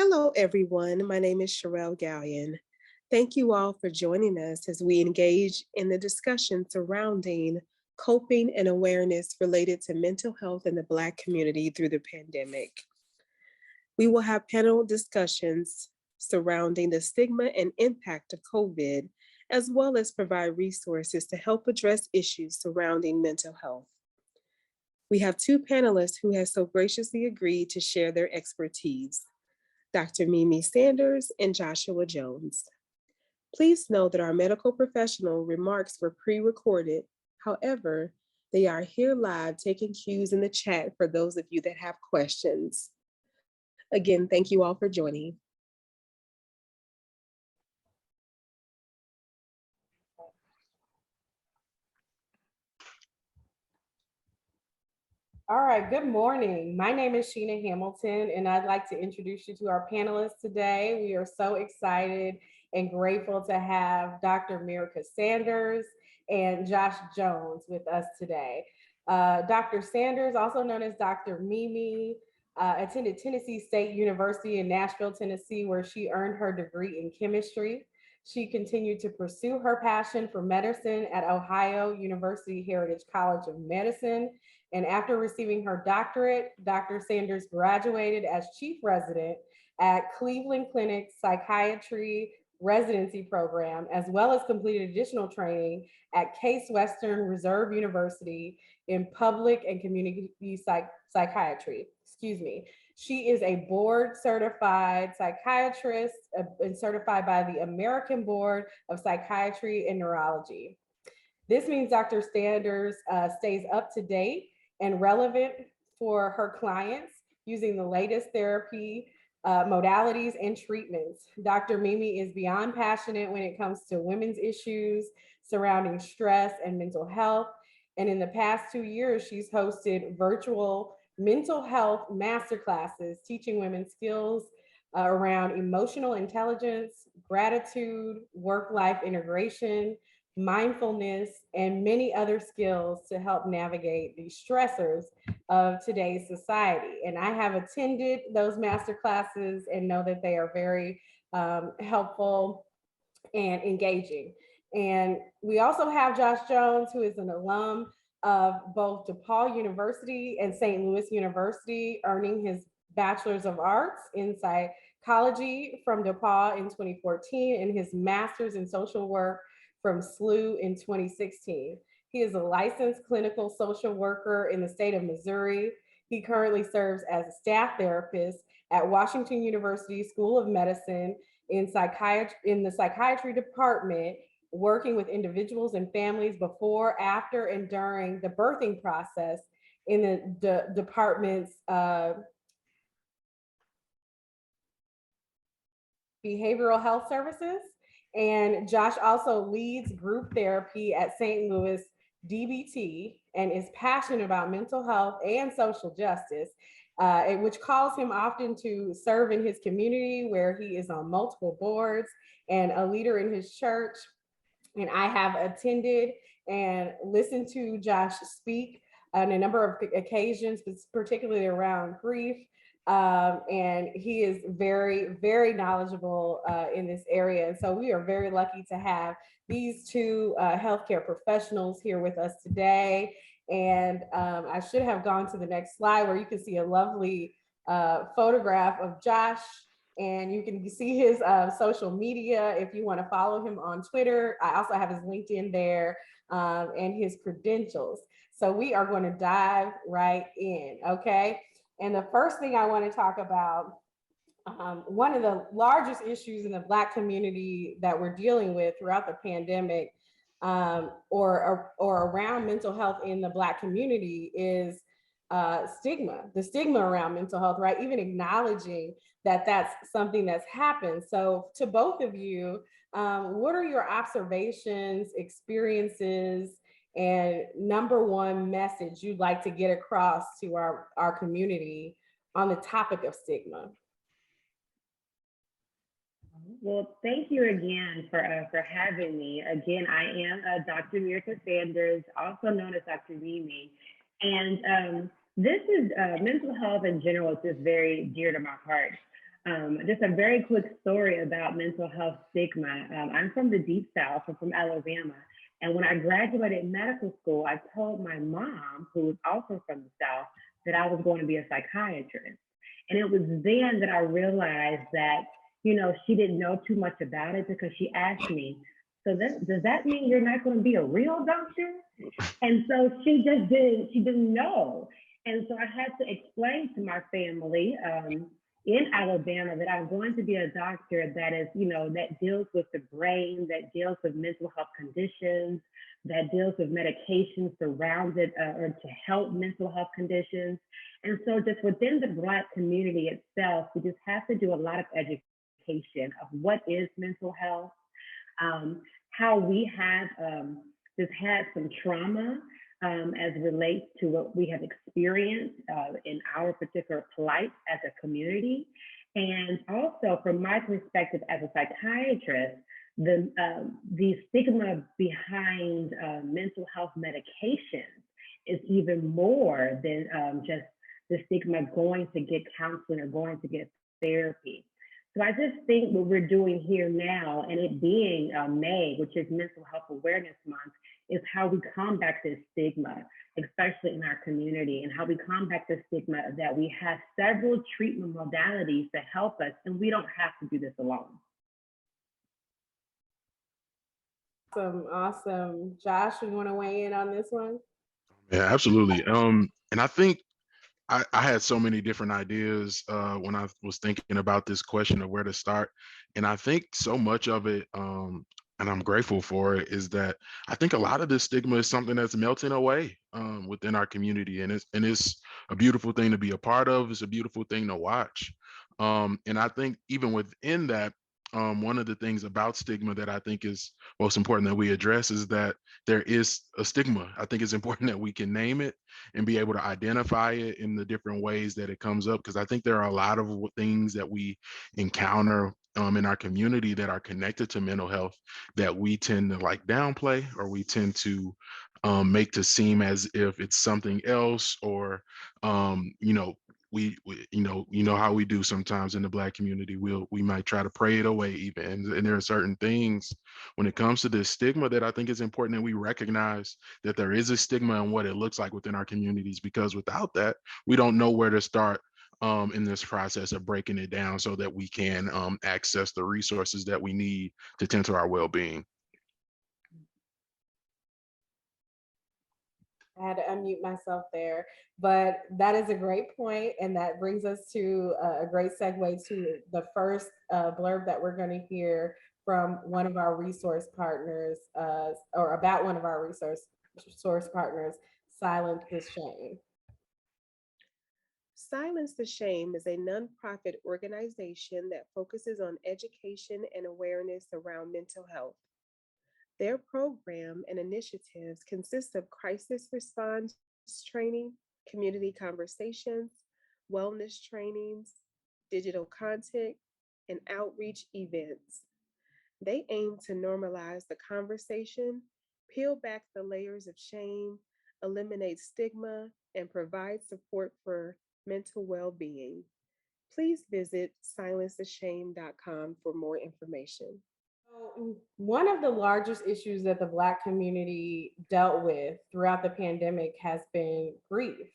Hello, everyone. My name is Sherelle Gallion. Thank you all for joining us as we engage in the discussion surrounding coping and awareness related to mental health in the Black community through the pandemic. We will have panel discussions surrounding the stigma and impact of COVID, as well as provide resources to help address issues surrounding mental health. We have two panelists who have so graciously agreed to share their expertise, Dr. Mimi Sanders and Joshua Jones. Please know that our medical professional remarks were pre-recorded. However, they are here live taking cues in the chat for those of you that have questions. Again, thank you all for joining. All right, good morning. My name is Sheena Hamilton, and I'd like to introduce you to our panelists today. We are so excited and grateful to have Dr. Mirica Sanders and Josh Jones with us today. Dr. Sanders, also known as Dr. Mimi, attended Tennessee State University in Nashville, Tennessee, where she earned her degree in chemistry. She continued to pursue her passion for medicine at Ohio University Heritage College of Medicine. And after receiving her doctorate, Dr. Sanders graduated as chief resident at Cleveland Clinic's Psychiatry residency program, as well as completed additional training at Case Western Reserve University in public and community psychiatry. She is a board certified psychiatrist and certified by the American Board of Psychiatry and Neurology. This means Dr. Sanders stays up to date and relevant for her clients using the latest therapy modalities and treatments. Dr. Mimi is beyond passionate when it comes to women's issues surrounding stress and mental health. And in the past 2 years, she's hosted virtual mental health masterclasses, teaching women skills around emotional intelligence, gratitude, work-life integration, mindfulness, and many other skills to help navigate the stressors of today's society. And I have attended those master classes and know that they are very helpful and engaging. And we also have Josh Jones, who is an alum of both DePaul University and St. Louis University, earning his Bachelor's of Arts in Psychology from DePaul in 2014 and his Master's in Social Work from SLU in 2016. He is a licensed clinical social worker in the state of Missouri. He currently serves as a staff therapist at Washington University School of Medicine in the psychiatry department, working with individuals and families before, after, and during the birthing process in the department's behavioral health services. And Josh also leads group therapy at St. Louis DBT and is passionate about mental health and social justice, which calls him often to serve in his community, where he is on multiple boards and a leader in his church. And I have attended and listened to Josh speak on a number of occasions, particularly around grief. And he is very, very knowledgeable in this area. And so we are very lucky to have these two healthcare professionals here with us today. And I should have gone to the next slide, where you can see a lovely photograph of Josh. And you can see his social media if you want to follow him on Twitter. I also have his LinkedIn there and his credentials. So we are going to dive right in, okay? And the first thing I want to talk about, one of the largest issues in the Black community that we're dealing with throughout the pandemic, or around mental health in the Black community, is stigma, the stigma around mental health, right? Even acknowledging that that's something that's happened. So to both of you, what are your observations, experiences, and number one message you'd like to get across to our community on the topic of stigma? Well, thank you again for having me. Again, I am Dr. Mirica Sanders, also known as Dr. Mimi. And this is mental health in general is just very dear to my heart. Just a very quick story about mental health stigma. I'm from the Deep South, I'm from Alabama. And when I graduated medical school, I told my mom, who was also from the South, that I was going to be a psychiatrist. And it was then that I realized that, she didn't know too much about it because she asked me, so does that mean you're not going to be a real doctor? And so she didn't know. And so I had to explain to my family in Alabama that I'm going to be a doctor that is, that deals with the brain, that deals with mental health conditions, that deals with medications surrounded or to help mental health conditions. And so just within the Black community itself, we just have to do a lot of education of what is mental health, how we have just had some trauma as relates to what we have experienced in our particular plight as a community. And also from my perspective as a psychiatrist, the stigma behind mental health medications is even more than just the stigma going to get counseling or going to get therapy. So I just think what we're doing here now, and it being May, which is Mental Health Awareness Month, is how we combat this stigma, especially in our community, and how we combat the stigma that we have several treatment modalities to help us, and we don't have to do this alone. Awesome. Josh, you want to weigh in on this one? Yeah, absolutely. And I think I had so many different ideas when I was thinking about this question of where to start. And I think so much of it, and I'm grateful for it, is that I think a lot of this stigma is something that's melting away within our community. And it's a beautiful thing to be a part of. It's a beautiful thing to watch. And I think even within that, one of the things about stigma that I think is most important that we address is that there is a stigma. I think it's important that we can name it and be able to identify it in the different ways that it comes up, because I think there are a lot of things that we encounter in our community that are connected to mental health that we tend to like downplay, or we tend to make to seem as if it's something else, or we how we do sometimes in the Black community. We might try to pray it away even, and there are certain things when it comes to this stigma that I think is important that we recognize that there is a stigma and what it looks like within our communities, because without that, we don't know where to start in this process of breaking it down so that we can access the resources that we need to tend to our well-being. I had to unmute myself there, but that is a great point, and that brings us to a great segue to the first blurb that we're going to hear from one of our resource partners, or about one of our resource partners, Silence the Shame. Silence the Shame is a nonprofit organization that focuses on education and awareness around mental health. Their program and initiatives consist of crisis response training, community conversations, wellness trainings, digital content, and outreach events. They aim to normalize the conversation, peel back the layers of shame, eliminate stigma, and provide support for mental well being. Please visit silencetheshame.com for more information. So, one of the largest issues that the Black community dealt with throughout the pandemic has been grief.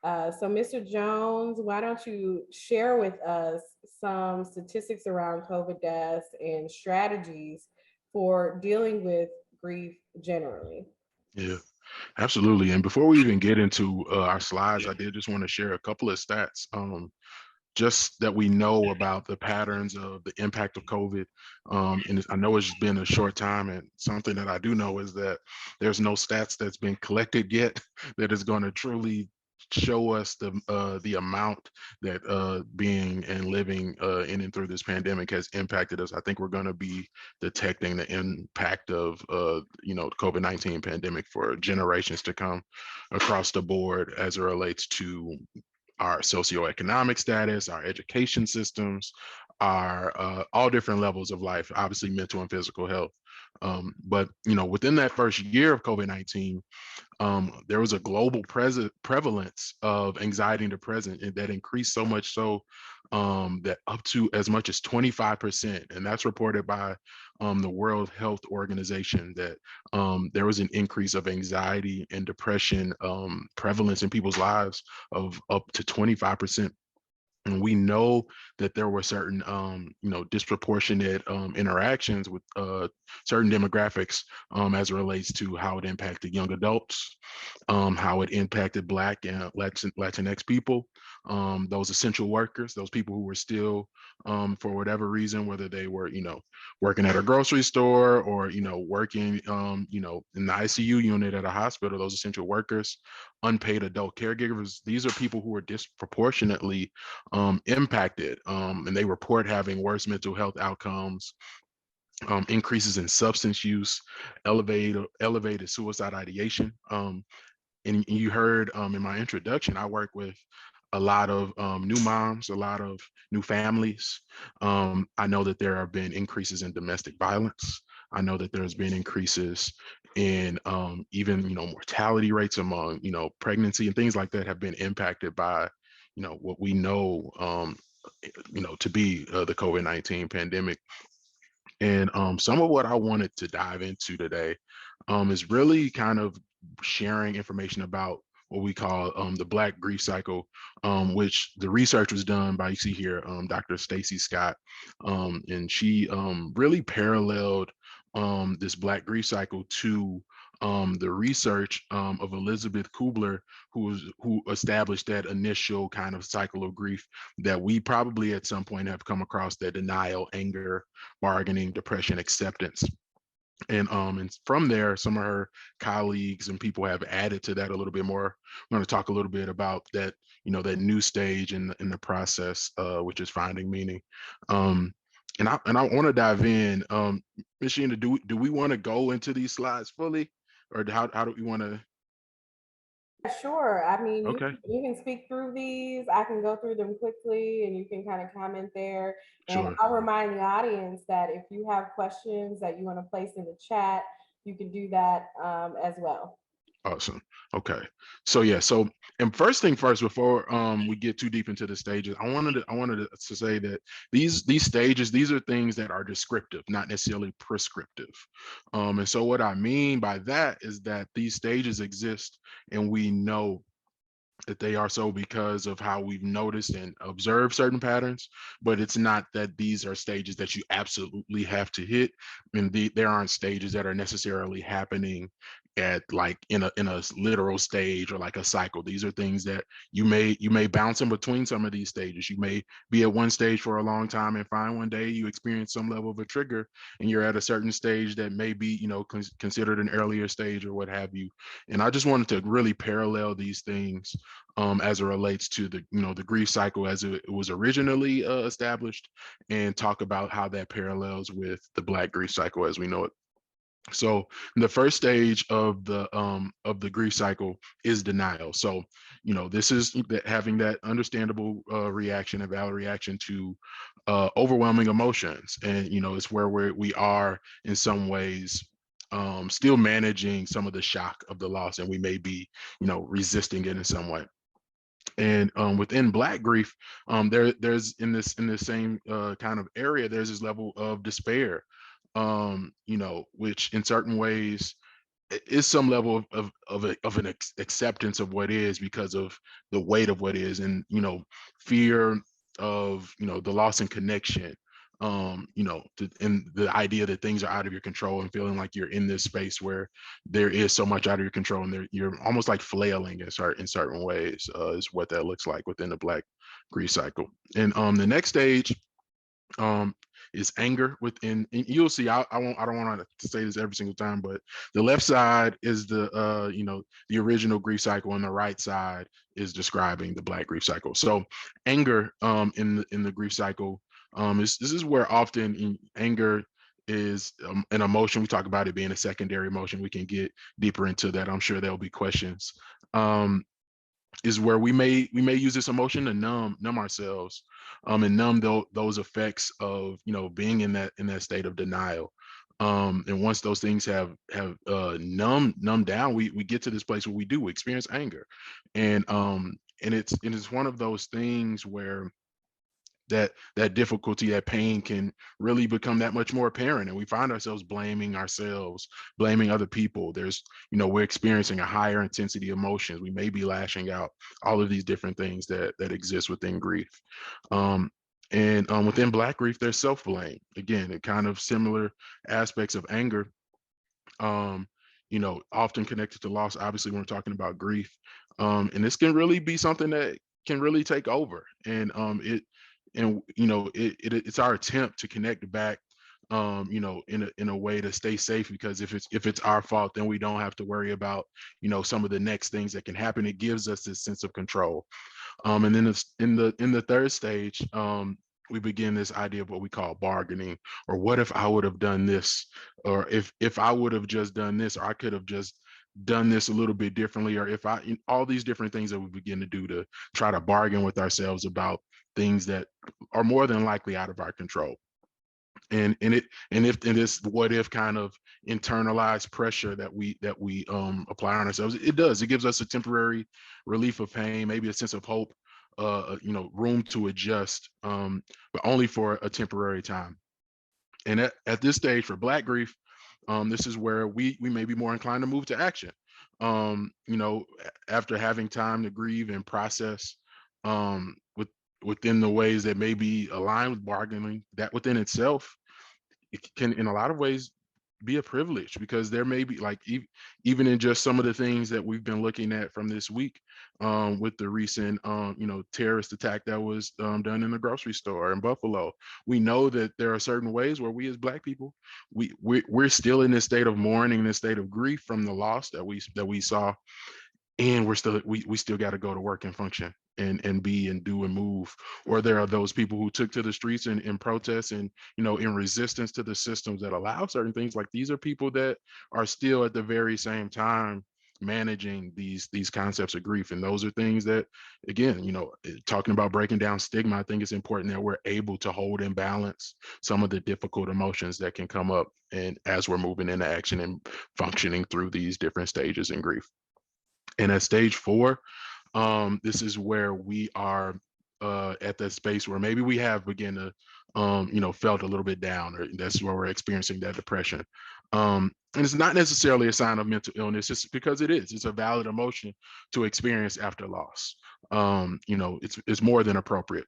So, Mr. Jones, why don't you share with us some statistics around COVID deaths and strategies for dealing with grief generally? Yeah, absolutely. And before we even get into our slides, I did just want to share a couple of stats. Just that we know about the patterns of the impact of COVID. And I know it's been a short time, and something that I do know is that there's no stats that's been collected yet that is going to truly show us the amount that being and living in and through this pandemic has impacted us. I think we're going to be detecting the impact of the COVID-19 pandemic for generations to come across the board as it relates to our socioeconomic status, our education systems, our all different levels of life, obviously mental and physical health. But within that first year of COVID-19, there was a global prevalence of anxiety and depression that increased so much so that up to as much as 25%, and that's reported by the World Health Organization, that there was an increase of anxiety and depression prevalence in people's lives of up to 25%. And we know that there were certain, disproportionate interactions with certain demographics as it relates to how it impacted young adults, how it impacted Black and Latinx people, those essential workers, those people who were still, for whatever reason, whether they were, working at a grocery store or, working, in the ICU unit at a hospital, those essential workers, unpaid adult caregivers. These are people who are disproportionately impacted, and they report having worse mental health outcomes, increases in substance use, elevated suicide ideation. And you heard in my introduction, I work with a lot of new moms, a lot of new families. I know that there have been increases in domestic violence. I know that there's been increases in even mortality rates among pregnancy and things like that have been impacted by what we know to be the COVID-19 pandemic. And some of what I wanted to dive into today is really kind of sharing information about what we call the Black grief cycle, which the research was done by, you see here, Dr. Stacy Scott, and she really paralleled this Black grief cycle to the research of Elizabeth Kubler, who established that initial kind of cycle of grief that we probably at some point have come across, that denial, anger, bargaining, depression, acceptance. And from there, some of her colleagues and people have added to that a little bit more. I'm going to talk a little bit about that, that new stage in the process, which is finding meaning. And I want to dive in. Ms. Sheena, do we want to go into these slides fully, or how do we want to? Sure. I mean, Okay, you can speak through these. I can go through them quickly and you can kind of comment there. And sure. I'll remind the audience that if you have questions that you want to place in the chat, you can do that as well. Awesome. Okay. So yeah. So, and first thing first, before we get too deep into the stages, I wanted to say that these stages, these are things that are descriptive, not necessarily prescriptive. And so what I mean by that is that these stages exist, and we know that they are so because of how we've noticed and observed certain patterns, but it's not that these are stages that you absolutely have to hit. And there aren't stages that are necessarily happening at like in a literal stage or like a cycle. These are things that you may bounce in between some of these stages. You may be at one stage for a long time and find one day you experience some level of a trigger and you're at a certain stage that may be considered an earlier stage or what have you. And I just wanted to really parallel these things as it relates to the grief cycle as it was originally established, and talk about how that parallels with the Black grief cycle as we know it. So the first stage of the grief cycle is denial. So this is having that understandable reaction, a valid reaction to overwhelming emotions, and it's where we are in some ways still managing some of the shock of the loss, and we may be resisting it in some way. And within Black grief, there's in this same kind of area, there's this level of despair, which in certain ways is some level of an acceptance of what is because of the weight of what is, and fear of the loss in connection, and the idea that things are out of your control, and feeling like you're in this space where there is so much out of your control, and you're almost like flailing in certain ways, is what that looks like within the Black grief cycle. And the next stage is anger within, and you'll see, I don't want to say this every single time, but the left side is the the original grief cycle, and the right side is describing the Black grief cycle. So anger in the grief cycle, this is where often anger is an emotion. We talk about it being a secondary emotion. We can get deeper into that. I'm sure there'll be questions. Is where we may use this emotion to numb ourselves, and numb those effects of being in that state of denial. And once those things have numbed down, we get to this place where we do experience anger, and it's one of those things where that difficulty, that pain can really become that much more apparent, and we find ourselves blaming ourselves, blaming other people. There's, we're experiencing a higher intensity of emotions. We may be lashing out, all of these different things that exist within grief. And within Black grief, there's self-blame. Again, it kind of similar aspects of anger, often connected to loss, obviously, when we're talking about grief. And this can really be something that can really take over. It's our attempt to connect back, in a way to stay safe, because if it's our fault, then we don't have to worry about, some of the next things that can happen. It gives us this sense of control. And then in the third stage, we begin this idea of what we call bargaining, or what if I would have done this, or if I would have just done this, or I could have just done this a little bit differently, or all these different things that we begin to do to try to bargain with ourselves about things that are more than likely out of our control. If this what if kind of internalized pressure that we apply on ourselves, it gives us a temporary relief of pain, maybe a sense of hope, room to adjust, but only for a temporary time. And at this stage for Black grief, this is where we may be more inclined to move to action. After having time to grieve and process, within the ways that may be aligned with bargaining, that within itself, it can in a lot of ways be a privilege, because there may be, like, even in just some of the things that we've been looking at from this week, with the recent terrorist attack that was done in the grocery store in Buffalo. We know that there are certain ways where we as Black people, we're still in this state of mourning, this state of grief from the loss that we saw, and we still got to go to work and function and be and do and move. Or there are those people who took to the streets in protest and in resistance to the systems that allow certain things. Like, these are people that are still at the very same time managing these concepts of grief. And those are things that, again, talking about breaking down stigma, I think it's important that we're able to hold in balance some of the difficult emotions that can come up, and as we're moving into action and functioning through these different stages in grief. And at stage 4, this is where we are at that space where maybe we have begun to, felt a little bit down, or that's where we're experiencing that depression. And it's not necessarily a sign of mental illness, just because it's a valid emotion to experience after loss. It's more than appropriate.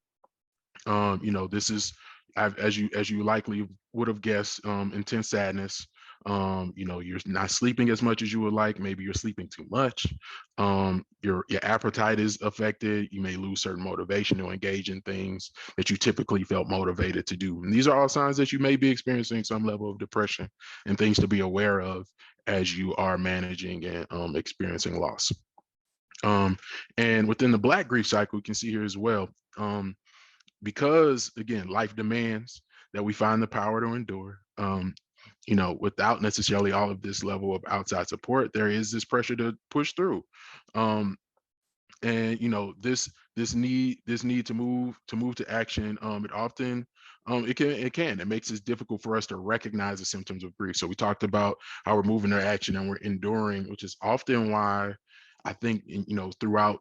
This is, as you likely would have guessed, intense sadness. You're not sleeping as much as you would like. Maybe you're sleeping too much. Your appetite is affected. You may lose certain motivation to engage in things that you typically felt motivated to do. And these are all signs that you may be experiencing some level of depression, and things to be aware of as you are managing and experiencing loss. And within the Black grief cycle, you can see here as well, because, again, life demands that we find the power to endure. Without necessarily all of this level of outside support, there is this pressure to push through. And this need to move to action, it often it makes it difficult for us to recognize the symptoms of grief. So we talked about how we're moving to action and we're enduring, which is often why I think, throughout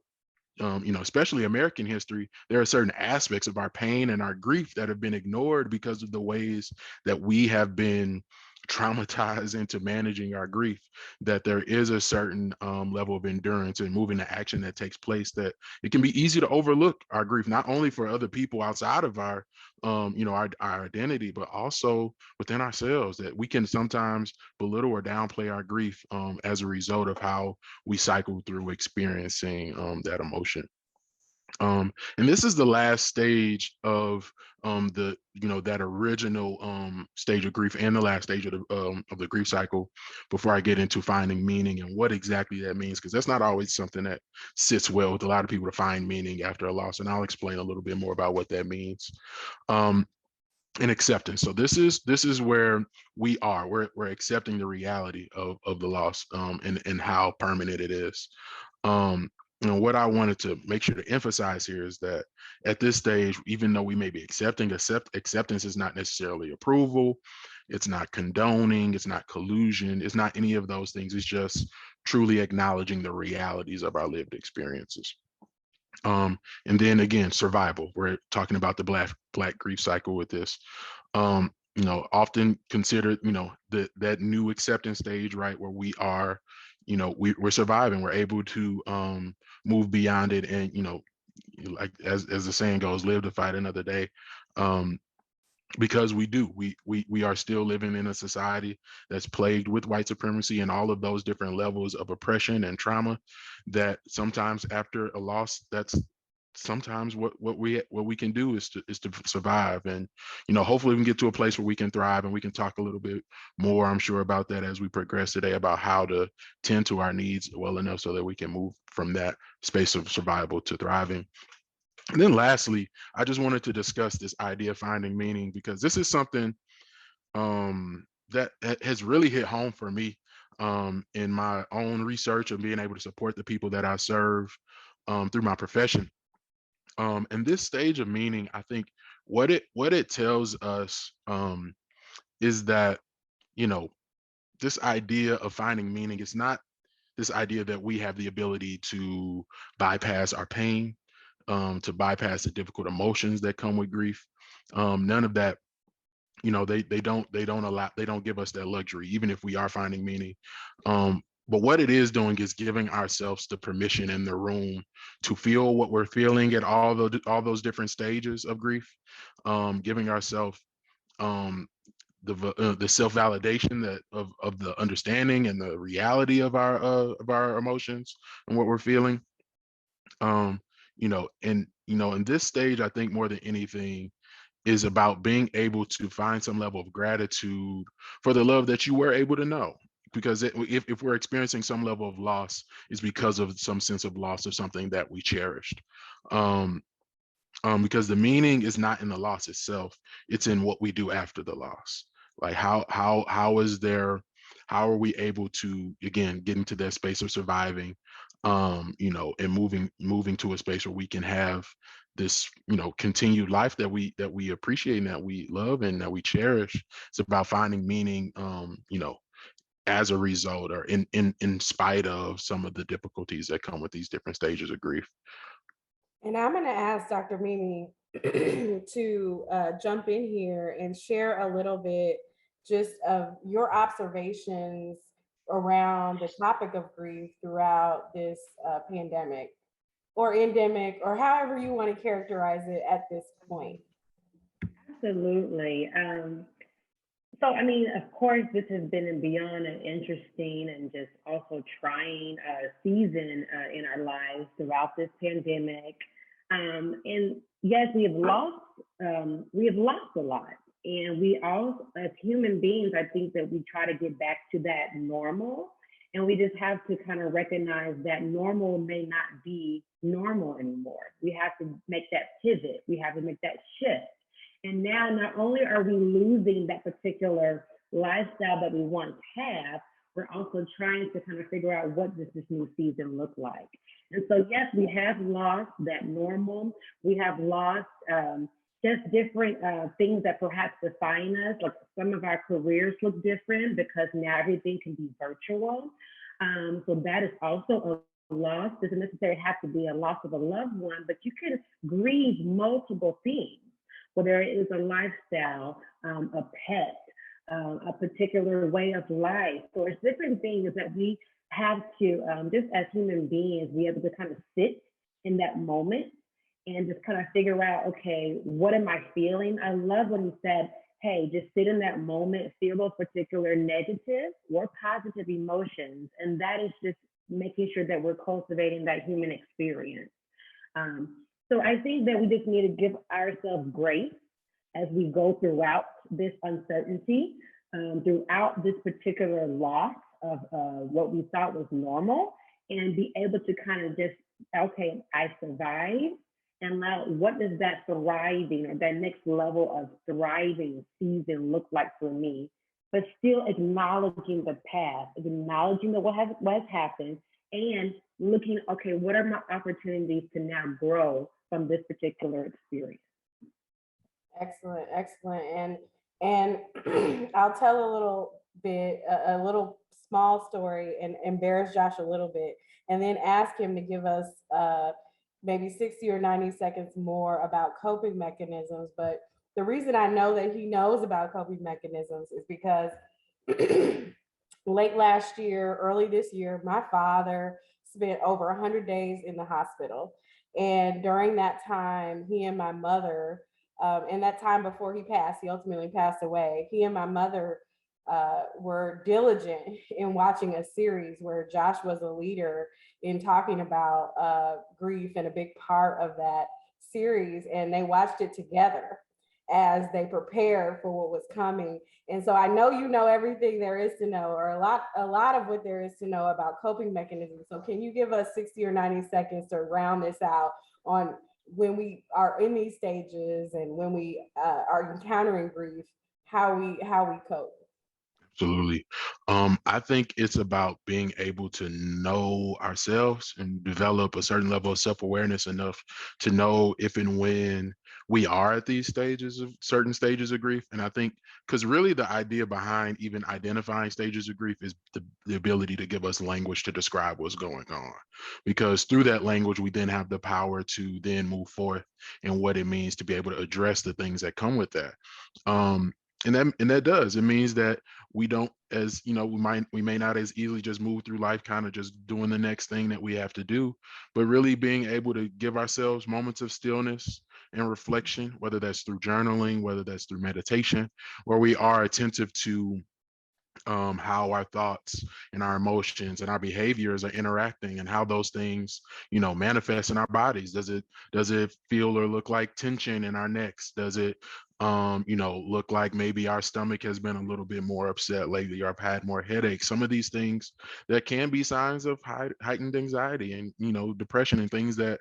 especially American history, there are certain aspects of our pain and our grief that have been ignored because of the ways that we have been traumatized into managing our grief, that there is a certain level of endurance and moving to action that takes place, that it can be easy to overlook our grief, not only for other people outside of our identity, but also within ourselves, that we can sometimes belittle or downplay our grief as a result of how we cycle through experiencing that emotion. And this is the last stage of that original stage of grief, and the last stage of the grief cycle, before I get into finding meaning and what exactly that means, because that's not always something that sits well with a lot of people, to find meaning after a loss. And I'll explain a little bit more about what that means. And acceptance. So this is where we are. We're accepting the reality of the loss, and how permanent it is. What I wanted to make sure to emphasize here is that at this stage, even though we may be accepting, acceptance is not necessarily approval. It's not condoning. It's not collusion. It's not any of those things. It's just truly acknowledging the realities of our lived experiences. And then again, survival. We're talking about the black grief cycle with this. Often considered, that new acceptance stage, right, where we are, we're surviving. We're able to move beyond it, and like as the saying goes, live to fight another day. Because we are still living in a society that's plagued with white supremacy and all of those different levels of oppression and trauma, that sometimes after a loss, that's sometimes what we can do is to survive. And hopefully we can get to a place where we can thrive, and we can talk a little bit more, I'm sure, about that as we progress today, about how to tend to our needs well enough so that we can move from that space of survival to thriving. And then lastly, I just wanted to discuss this idea of finding meaning, because this is something that has really hit home for me in my own research and being able to support the people that I serve through my profession. And this stage of meaning, I think what it tells us is that, you know, this idea of finding meaning is not this idea that we have the ability to bypass our pain, to bypass the difficult emotions that come with grief. None of that. They don't give us that luxury, even if we are finding meaning. But what it is doing is giving ourselves the permission in the room to feel what we're feeling at all those different stages of grief. Giving ourselves um, the self-validation that of the understanding and the reality of our emotions and what we're feeling. In this stage, I think more than anything is about being able to find some level of gratitude for the love that you were able to know. Because if we're experiencing some level of loss, it's because of some sense of loss of something that we cherished. Um, because the meaning is not in the loss itself; it's in what we do after the loss. Like how are we able to again get into that space of surviving, and moving to a space where we can have this continued life that we appreciate and that we love and that we cherish. It's about finding meaning, as a result or in spite of some of the difficulties that come with these different stages of grief. And I'm going to ask Dr. Mimi to jump in here and share a little bit just of your observations around the topic of grief throughout this pandemic or endemic, or however you want to characterize it at this point. Absolutely. So, I mean, of course, this has been beyond an interesting and just also trying season in our lives throughout this pandemic. And yes, we have lost a lot. And we all, as human beings, I think that we try to get back to that normal. And we just have to kind of recognize that normal may not be normal anymore. We have to make that pivot. We have to make that shift. And now not only are we losing that particular lifestyle that we once had, we're also trying to kind of figure out what does this new season look like. And so, yes, we have lost that normal. We have lost just different things that perhaps define us. Like some of our careers look different because now everything can be virtual. So that is also a loss. Doesn't necessarily have to be a loss of a loved one, but you can grieve multiple things. Whether it is a lifestyle, a pet, a particular way of life. So it's different things that we have to, just as human beings, be able to kind of sit in that moment and just kind of figure out, okay, what am I feeling? I love when you said, hey, just sit in that moment, feel those particular negative or positive emotions. And that is just making sure that we're cultivating that human experience. So I think that we just need to give ourselves grace as we go throughout this uncertainty, throughout this particular loss of what we thought was normal, and be able to kind of just, okay, I survived, and now what does that thriving or that next level of thriving season look like for me? But still acknowledging the past, acknowledging that what has happened, and looking, okay, what are my opportunities to now grow from this particular experience? Excellent, excellent. And I'll tell a little bit, a little small story and embarrass Josh a little bit, and then ask him to give us maybe 60 or 90 seconds more about coping mechanisms. But the reason I know that he knows about coping mechanisms is because late last year, early this year, my father spent over 100 days in the hospital. And during that time, he and my mother, and that time before he passed, he ultimately passed away, he and my mother were diligent in watching a series where Josh was a leader in talking about grief and a big part of that series. And they watched it together as they prepared for what was coming. And so I know you know everything there is to know, or a lot of what there is to know about coping mechanisms. So can you give us 60 or 90 seconds to round this out on when we are in these stages and when we are encountering grief, how we cope? Absolutely. I think it's about being able to know ourselves and develop a certain level of self-awareness enough to know if and when we are at these stages of certain stages of grief. And I think because really the idea behind even identifying stages of grief is the ability to give us language to describe what's going on. Because through that language, we then have the power to then move forth and what it means to be able to address the things that come with that. And that does, it means that we don't, as you know, we may not as easily just move through life kind of just doing the next thing that we have to do, but really being able to give ourselves moments of stillness and reflection, whether that's through journaling, whether that's through meditation, where we are attentive to how our thoughts and our emotions and our behaviors are interacting and how those things, manifest in our bodies. Does it feel or look like tension in our necks? Does it look like maybe our stomach has been a little bit more upset lately, or I've had more headaches? Some of these things that can be signs of heightened anxiety and, depression and things that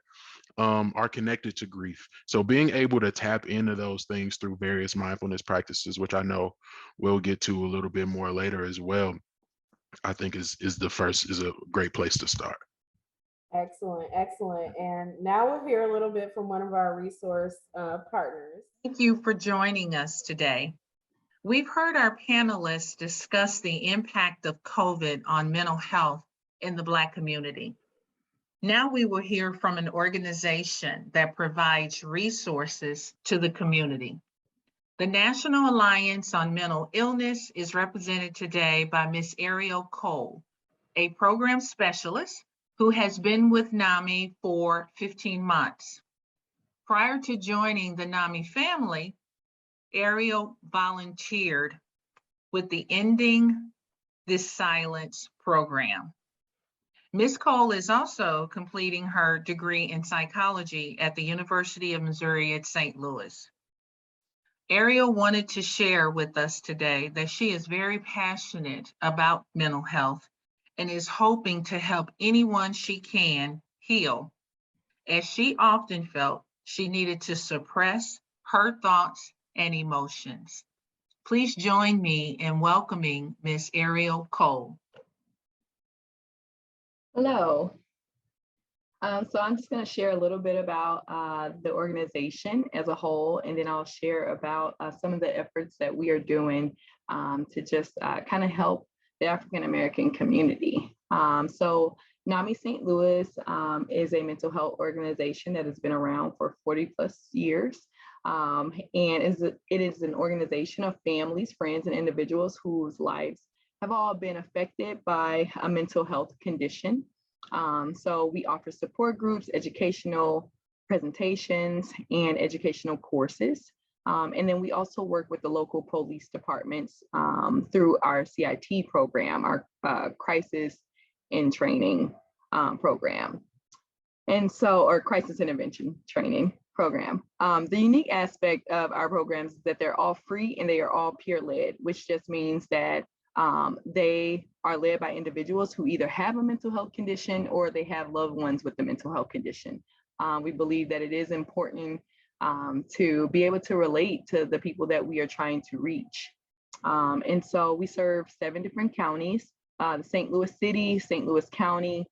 are connected to grief. So being able to tap into those things through various mindfulness practices, which I know we'll get to a little bit more later as well, I think is a great place to start. Excellent, excellent. And now we'll hear a little bit from one of our resource partners. Thank you for joining us today. We've heard our panelists discuss the impact of COVID on mental health in the Black community. Now we will hear from an organization that provides resources to the community. The National Alliance on Mental Illness is represented today by Ms. Ariel Cole, a program specialist who has been with NAMI for 15 months. Prior to joining the NAMI family, Ariel volunteered with the Ending This Silence program. Ms. Cole is also completing her degree in psychology at the University of Missouri at St. Louis. Ariel wanted to share with us today that she is very passionate about mental health and is hoping to help anyone she can heal, as she often felt she needed to suppress her thoughts and emotions. Please join me in welcoming Ms. Ariel Cole. Hello. So I'm just going to share a little bit about the organization as a whole, and then I'll share about some of the efforts that we are doing to just kind of help the African American community. So NAMI St. Louis is a mental health organization that has been around for 40 plus years. And it is an organization of families, friends, and individuals whose lives have all been affected by a mental health condition. So we offer support groups, educational presentations, and educational courses. And then we also work with the local police departments through our CIT program, our Crisis in Training program. And so, or Crisis Intervention Training program. The unique aspect of our programs is that they're all free and they are all peer-led, which just means that they are led by individuals who either have a mental health condition or they have loved ones with the mental health condition. We believe that it is important to be able to relate to the people that we are trying to reach. And so we serve 7 different counties, the St. Louis City, St. Louis County,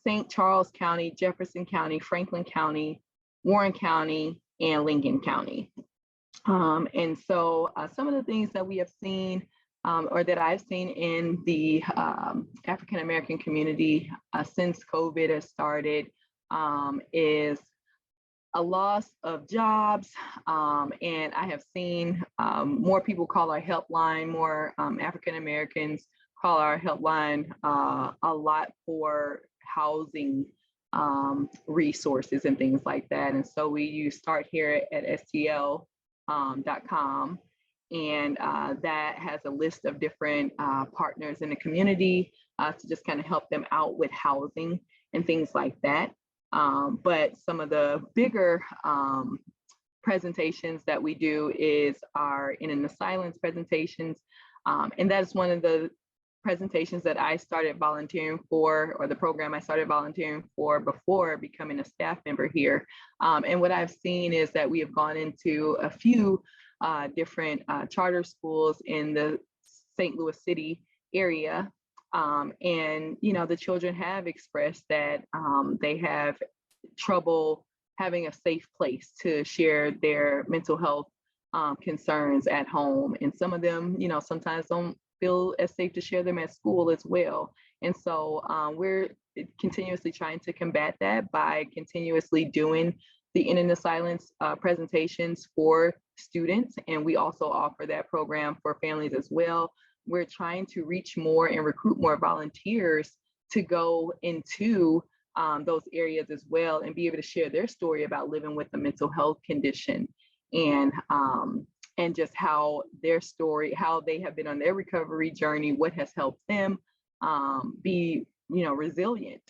St. Charles County, Jefferson County, Franklin County, Warren County, and Lincoln County. And so some of the things that we have seen or that I've seen in the African American community since COVID has started is a loss of jobs. And I have seen more people call our helpline, more African Americans call our helpline a lot for housing resources and things like that. And so we use Start Here at STL.com. And that has a list of different partners in the community to just kind of help them out with housing and things like that. But some of the bigger presentations that we do is our In the Silence presentations. And that's one of the presentations that I started volunteering for, or the program I started volunteering for before becoming a staff member here. And what I've seen is that we have gone into a few different charter schools in the St. Louis City area. And, you know, the children have expressed that they have trouble having a safe place to share their mental health concerns at home. And some of them, you know, sometimes don't feel as safe to share them at school as well. And so we're continuously trying to combat that by continuously doing the In the Silence presentations for students. And we also offer that program for families as well. We're trying to reach more and recruit more volunteers to go into those areas as well and be able to share their story about living with a mental health condition, and just how their story, how they have been on their recovery journey, what has helped them be, you know, resilient.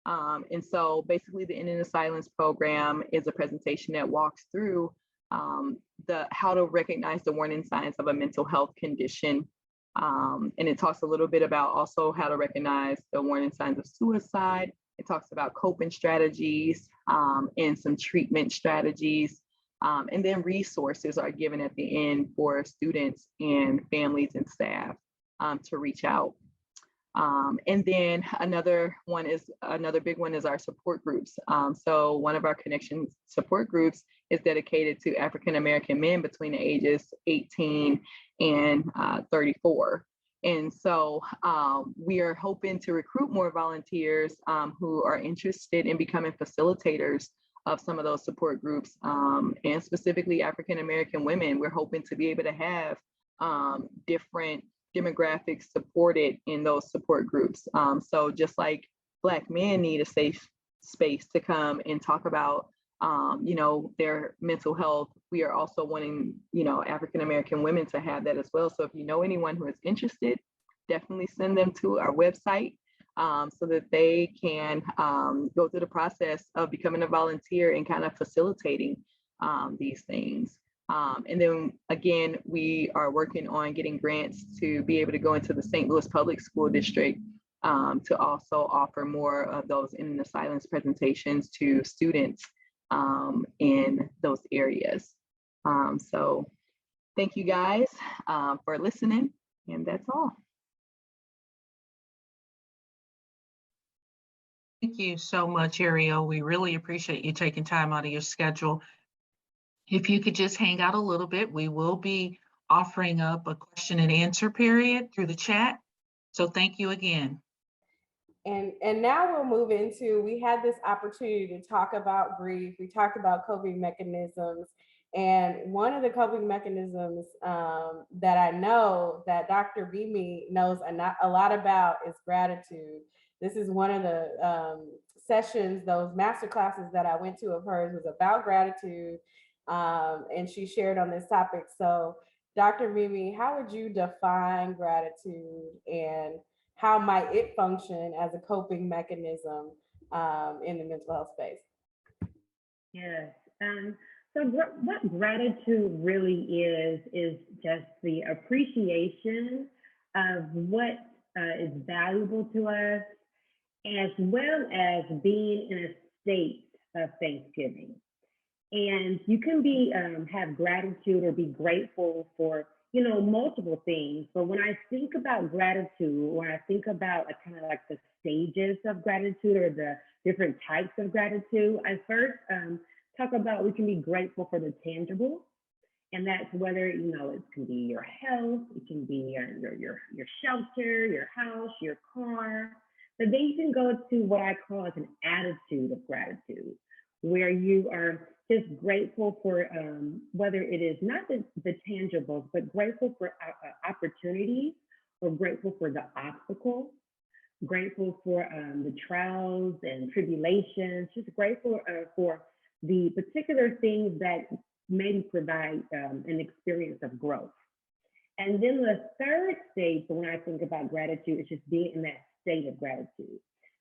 And so basically the In the Silence program is a presentation that walks through how to recognize the warning signs of a mental health condition. And it talks a little bit about also how to recognize the warning signs of suicide. It talks about coping strategies and some treatment strategies. And then resources are given at the end for students and families and staff to reach out. And then another big one is our support groups. So one of our connection support groups is dedicated to African American men between the ages 18 and 34. And so we are hoping to recruit more volunteers who are interested in becoming facilitators of some of those support groups, and specifically African American women. We're hoping to be able to have different demographics supported in those support groups. So just like Black men need a safe space to come and talk about you know, their mental health, we are also wanting, you know, African American women to have that as well. So if you know anyone who is interested, definitely send them to our website so that they can go through the process of becoming a volunteer and kind of facilitating these things. And then again, we are working on getting grants to be able to go into the St. Louis Public School District to also offer more of those In the Silence presentations to students in those areas. So thank you guys for listening, and that's all. Thank you so much, Ariel. We really appreciate you taking time out of your schedule. If you could just hang out a little bit, we will be offering up a question and answer period through the chat. So thank you again. And now we'll move into, we had this opportunity to talk about grief. We talked about coping mechanisms. And one of the coping mechanisms that I know that Dr. Mimi knows a lot about is gratitude. This is one of the sessions, those master classes that I went to of hers was about gratitude. And she shared on this topic. So Dr. Mimi, how would you define gratitude, and how might it function as a coping mechanism in the mental health space? Yes. So what gratitude really is just the appreciation of what is valuable to us, as well as being in a state of thanksgiving. And you can be have gratitude or be grateful for, you know, multiple things. But when I think about gratitude, when I think about kind of like the stages of gratitude or the different types of gratitude, I first talk about we can be grateful for the tangible. And that's whether, you know, it can be your health, it can be your shelter, your house, your car. But then you can go to what I call as an attitude of gratitude, where you are just grateful for whether it is not the tangibles, but grateful for opportunities, or grateful for the obstacles, grateful for the trials and tribulations, just grateful for the particular things that maybe provide an experience of growth. And then the third stage, when I think about gratitude, is just being in that state of gratitude,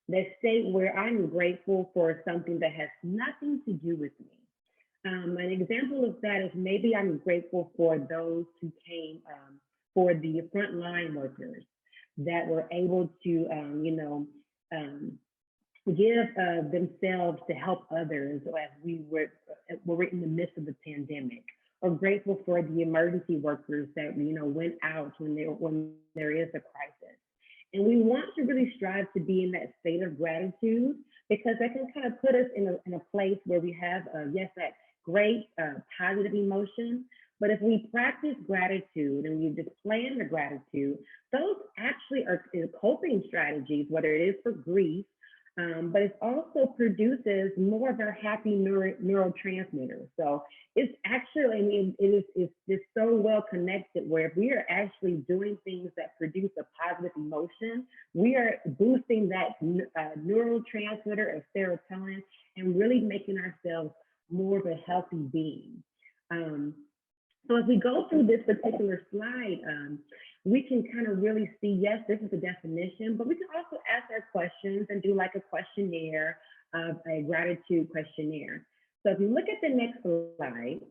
that state where I'm grateful for something that has nothing to do with me. An example of that is maybe I'm grateful for those who came, for the frontline workers that were able to, give themselves to help others as we were in the midst of the pandemic. Or grateful for the emergency workers that went out when there is a crisis. And we want to really strive to be in that state of gratitude, because that can kind of put us in a place where we have, yes, that great positive emotion. But if we practice gratitude and we display the gratitude, those actually are coping strategies, whether it is for grief, but it also produces more of our happy neurotransmitters. So it's actually, I mean, it's just so well connected, where if we are actually doing things that produce a positive emotion, we are boosting that neurotransmitter of serotonin and really making ourselves more of a healthy being. So as we go through this particular slide, we can kind of really see, yes, this is a definition, but we can also ask our questions and do like a questionnaire, a gratitude questionnaire. So if you look at the next slide,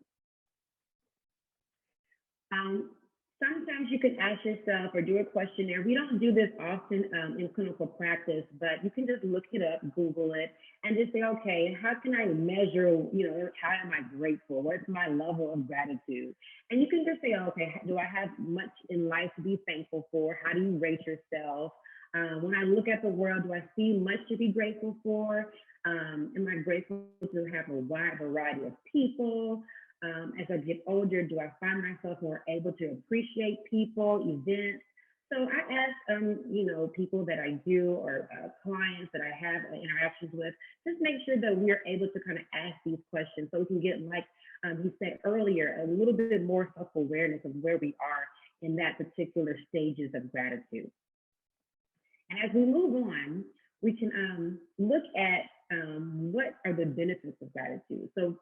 sometimes you can ask yourself or do a questionnaire. We don't do this often in clinical practice, but you can just look it up, Google it, and just say, okay, how can I measure, how am I grateful? What's my level of gratitude? And you can just say, okay, do I have much in life to be thankful for? How do you rate yourself? When I look at the world, do I see much to be grateful for? Am I grateful to have a wide variety of people? As I get older, do I find myself more able to appreciate people, events? So I ask, people that I do, or clients that I have interactions with, just make sure that we're able to kind of ask these questions, so we can get, like he said earlier, a little bit more self-awareness of where we are in that particular stages of gratitude. And as we move on, we can look at what are the benefits of gratitude. So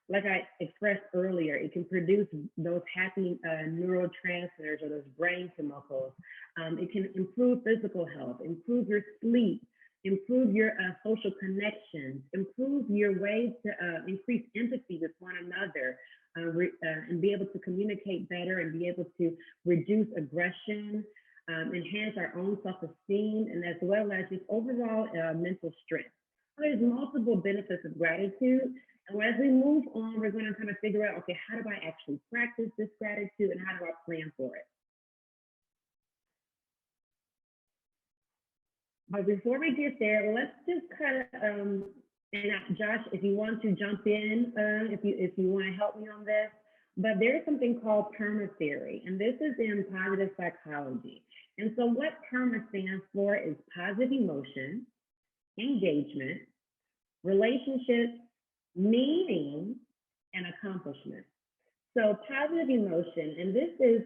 like I expressed earlier, it can produce those happy neurotransmitters, or those brain chemicals. It can improve physical health, improve your sleep, improve your social connections, improve your ways to increase empathy with one another, and be able to communicate better, and be able to reduce aggression, enhance our own self-esteem, and as well as just overall mental strength. So there's multiple benefits of gratitude. And as we move on, we're going to kind of figure out, okay, how do I actually practice this gratitude, and how do I plan for it? But before we get there, let's just kind of, and Josh, if you want to jump in, if you want to help me on this, but there's something called PERMA theory, and this is in positive psychology. And so what PERMA stands for is positive emotion, engagement, relationships, meaning, and accomplishment. So positive emotion, and this is,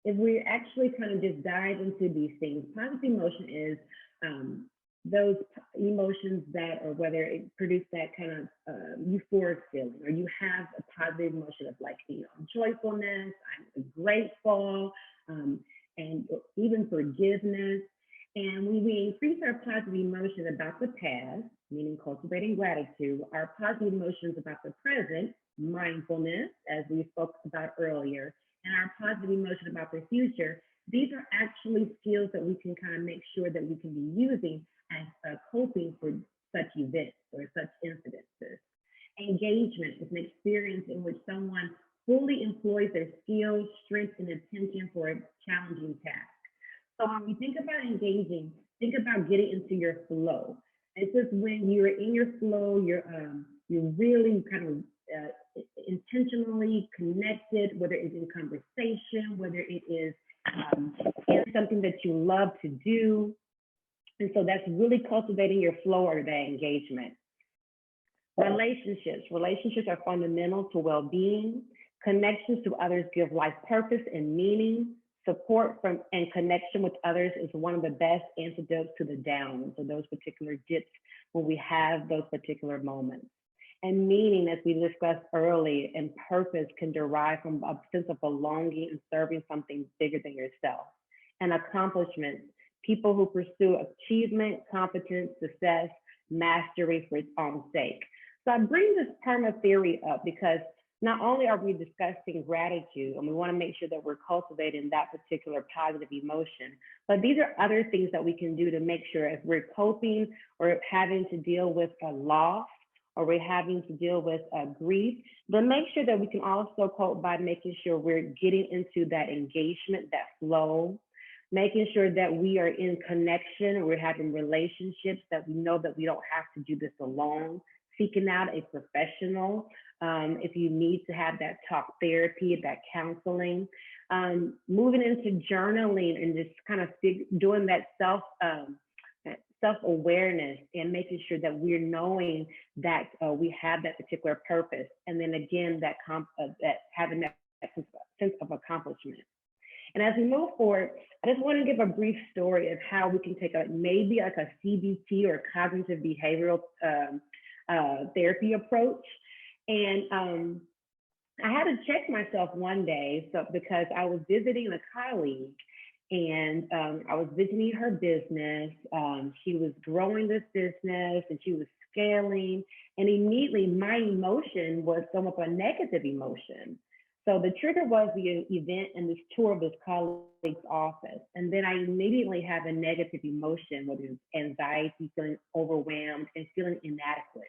if we actually kind of just dive into these things, positive emotion is those emotions that, or whether it produce that kind of euphoric feeling, or you have a positive emotion of, like, joyfulness, I'm grateful, and even forgiveness. And when we increase our positive emotion about the past, meaning cultivating gratitude, our positive emotions about the present, mindfulness, as we spoke about earlier, and our positive emotion about the future, these are actually skills that we can kind of make sure that we can be using as coping for such events or such incidences. Engagement is an experience in which someone fully employs their skills, strength, and attention for a challenging task. So when we think about engaging, think about getting into your flow. It's just when you're in your flow, you're really kind of intentionally connected, whether it's in conversation, whether it is in something that you love to do. And so that's really cultivating your flow or that engagement. Relationships are fundamental to well-being. Connections to others give life purpose and meaning. Support from and connection with others is one of the best antidotes to the downs or those particular dips when we have those particular moments. And meaning, as we discussed earlier, and purpose can derive from a sense of belonging and serving something bigger than yourself. And accomplishments, people who pursue achievement, competence, success, mastery for its own sake. So I bring this PERMA theory up because not only are we discussing gratitude, and we want to make sure that we're cultivating that particular positive emotion, but these are other things that we can do to make sure if we're coping or having to deal with a loss, or we're having to deal with grief, then make sure that we can also cope by making sure we're getting into that engagement, that flow, making sure that we are in connection, we're having relationships that we know that we don't have to do this alone, seeking out a professional if you need to have that talk therapy, that counseling, moving into journaling and just kind of doing that self-awareness and making sure that we're knowing that we have that particular purpose. And then again, that having that sense of accomplishment. And as we move forward, I just want to give a brief story of how we can take maybe like a CBT or cognitive behavioral therapy approach. And I had to check myself one day because I was visiting a colleague and I was visiting her business. She was growing this business and she was scaling. And immediately my emotion was somewhat of a negative emotion. So the trigger was the event and this tour of this colleague's office. And then I immediately have a negative emotion, whether it's anxiety, feeling overwhelmed, and feeling inadequate.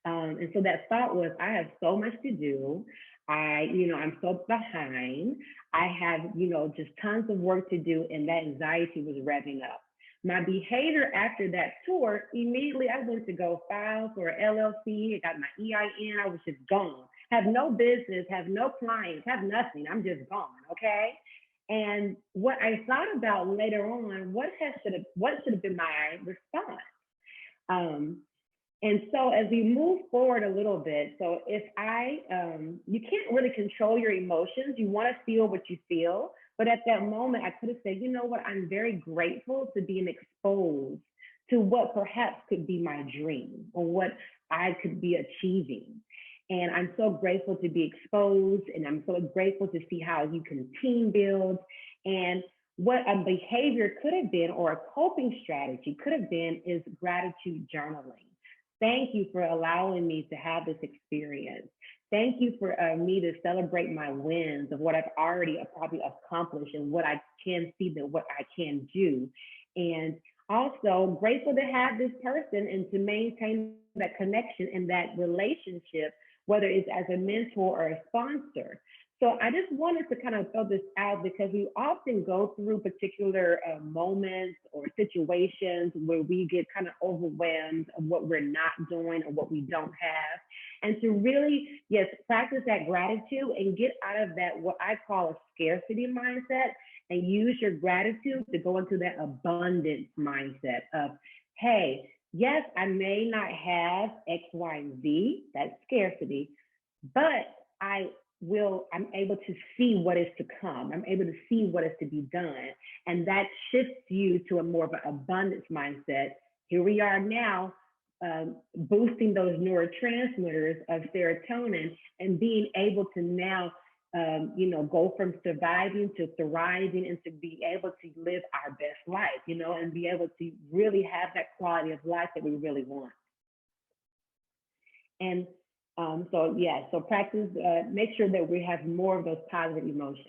And so that thought was, I have so much to do. I'm so behind. I have, just tons of work to do, and that anxiety was revving up. My behavior after that tour, immediately I went to go file for an LLC. I got my EIN. I was just gone. Have no business, have no clients, have nothing. I'm just gone, okay? And what I thought about later on, what should have been my response? And so as we move forward a little bit, so if you can't really control your emotions, you want to feel what you feel, but at that moment, I could have said, you know what, I'm very grateful to being exposed to what perhaps could be my dream or what I could be achieving. And I'm so grateful to be exposed, and I'm so grateful to see how you can team build. And what a behavior could have been, or a coping strategy could have been, is gratitude journaling. Thank you for allowing me to have this experience. Thank you for me to celebrate my wins of what I've already probably accomplished and what I can see that what I can do. And also grateful to have this person and to maintain that connection and that relationship, whether it's as a mentor or a sponsor. So I just wanted to kind of throw this out because we often go through particular moments or situations where we get kind of overwhelmed of what we're not doing or what we don't have. And to really, yes, practice that gratitude and get out of that, what I call a scarcity mindset, and use your gratitude to go into that abundance mindset of, hey, yes, I may not have X, Y, and Z, that's scarcity, but I'm able to see what is to come. I'm able to see what is to be done. And that shifts you to a more of an abundance mindset. Here we are now, boosting those neurotransmitters of serotonin and being able to now, go from surviving to thriving and to be able to live our best life, and be able to really have that quality of life that we really want. And so practice, make sure that we have more of those positive emotions.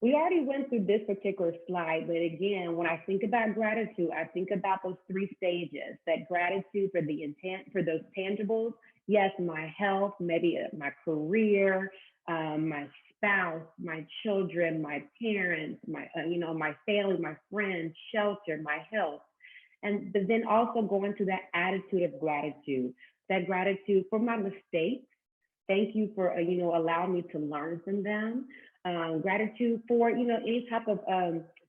We already went through this particular slide, but again, when I think about gratitude, I think about those 3 stages, that gratitude for the intent, for those tangibles. Yes, my health, maybe my career, my spouse, my children, my parents, my family, my friends, shelter, my health. But then also going to that attitude of gratitude, that gratitude for my mistakes. Thank you for, allowing me to learn from them. Gratitude for, any type of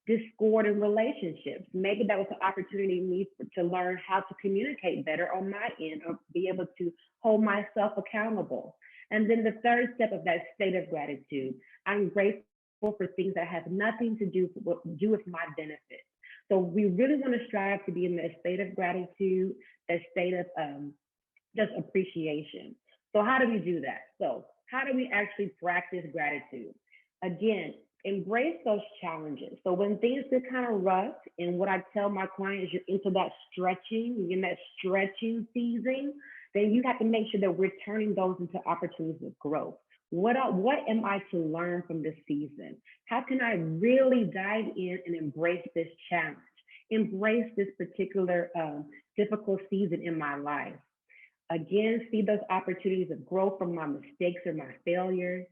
discord in relationships. Maybe that was an opportunity for me to learn how to communicate better on my end or be able to hold myself accountable. And then the third step of that state of gratitude, I'm grateful for things that have nothing to do with my benefit. So we really want to strive to be in that state of gratitude, that state of just appreciation. So how do we do that? So how do we actually practice gratitude? Again, embrace those challenges. So when things get kind of rough, and what I tell my clients, you're into that stretching, you're in that stretching season, then you have to make sure that we're turning those into opportunities of growth. What am I to learn from this season? How can I really dive in and embrace this challenge? Embrace this particular difficult season in my life. Again, see those opportunities of growth from my mistakes or my failures.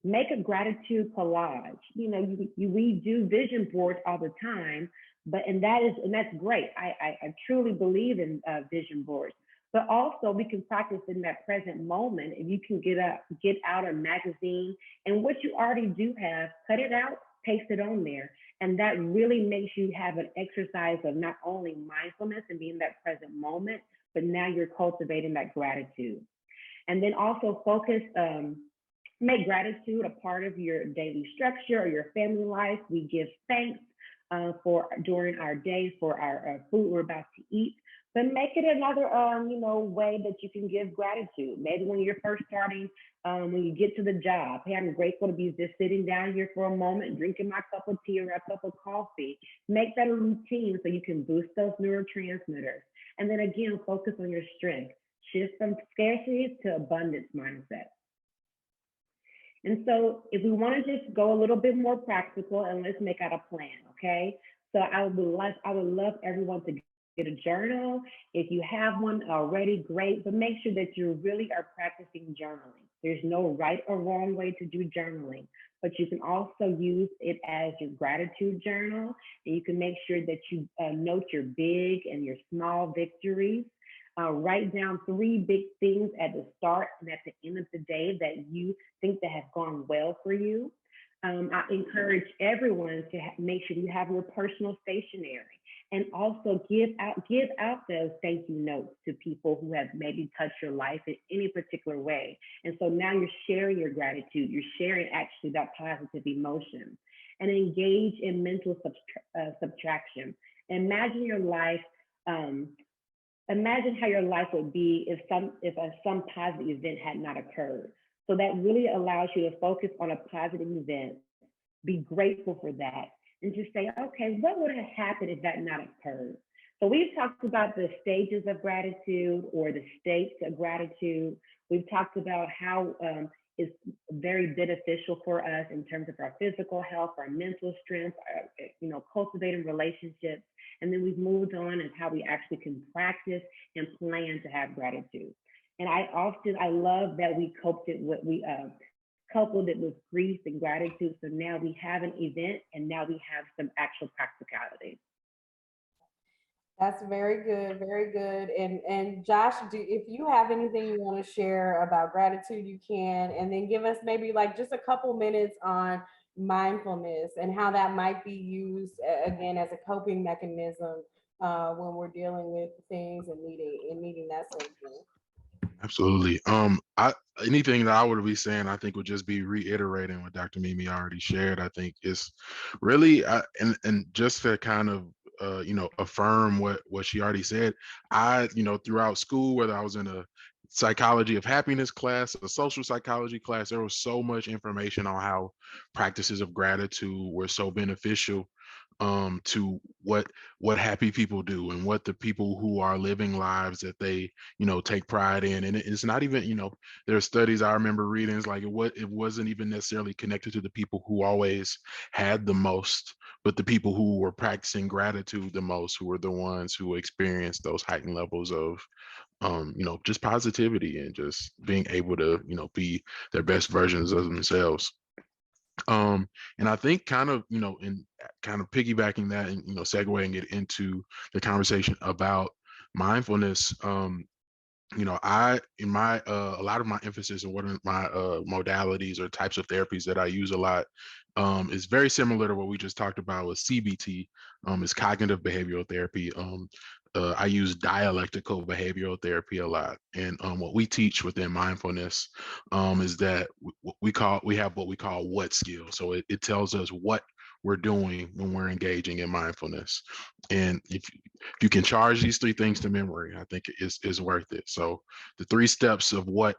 Make a gratitude collage. You know, we do vision boards all the time, and that's great. I truly believe in vision boards. But also we can practice in that present moment, and you can get out a magazine and what you already do have, cut it out, paste it on there. And that really makes you have an exercise of not only mindfulness and being in that present moment, but now you're cultivating that gratitude. And then also make gratitude a part of your daily structure or your family life. We give thanks during our day for our food we're about to eat. But make it another, way that you can give gratitude. Maybe when you're first starting, when you get to the job, hey, I'm grateful to be just sitting down here for a moment, drinking my cup of tea or a cup of coffee. Make that a routine so you can boost those neurotransmitters. And then again, focus on your strength. Shift from scarcity to abundance mindset. And so if we want to just go a little bit more practical, and let's make out a plan, okay? So I would love everyone to get a journal. If you have one already, great, but make sure that you really are practicing journaling. There's no right or wrong way to do journaling, but you can also use it as your gratitude journal, and you can make sure that you note your big and your small victories. Write down 3 big things at the start and at the end of the day that you think that have gone well for you. I encourage everyone to make sure you have your personal stationery, and also give out those thank you notes to people who have maybe touched your life in any particular way. And so now you're sharing your gratitude, you're sharing actually that positive emotion, and engage in mental subtraction. Imagine your life. Imagine how your life would be if some positive event had not occurred. So that really allows you to focus on a positive event, be grateful for that, and just say, okay, what would have happened if that not occurred? So we've talked about the stages of gratitude or the states of gratitude. We've talked about how it's very beneficial for us in terms of our physical health, our mental strength, cultivating relationships. And then we've moved on as how we actually can practice and plan to have gratitude. And I love that we coupled it with grief and gratitude. So now we have an event, and now we have some actual practicality. That's very good, very good. And Josh, if you have anything you want to share about gratitude, you can, and then give us maybe like just a couple minutes on mindfulness and how that might be used again as a coping mechanism when we're dealing with things and needing that sort of thing. Absolutely. Anything that I would be saying, I think would just be reiterating what Dr. Mimi already shared. I think it's really, and just to kind of, affirm what she already said. Throughout school, whether I was in a psychology of happiness class, a social psychology class, there was so much information on how practices of gratitude were so beneficial to what happy people do and what the people who are living lives that they take pride in. And it's not even, there are studies I remember reading, it's like it wasn't even necessarily connected to the people who always had the most, but the people who were practicing gratitude the most, who were the ones who experienced those heightened levels of just positivity and just being able to be their best versions of themselves. And I think kind of piggybacking that and segueing it into the conversation about mindfulness, in my a lot of my emphasis and one of my modalities or types of therapies that I use a lot is very similar to what we just talked about with CBT. Is cognitive behavioral therapy. I use dialectical behavioral therapy a lot, and what we teach within mindfulness is that we have what we call what skill. So it tells us what we're doing when we're engaging in mindfulness, and if you can charge these three things to memory, I think is worth it. So the three steps of what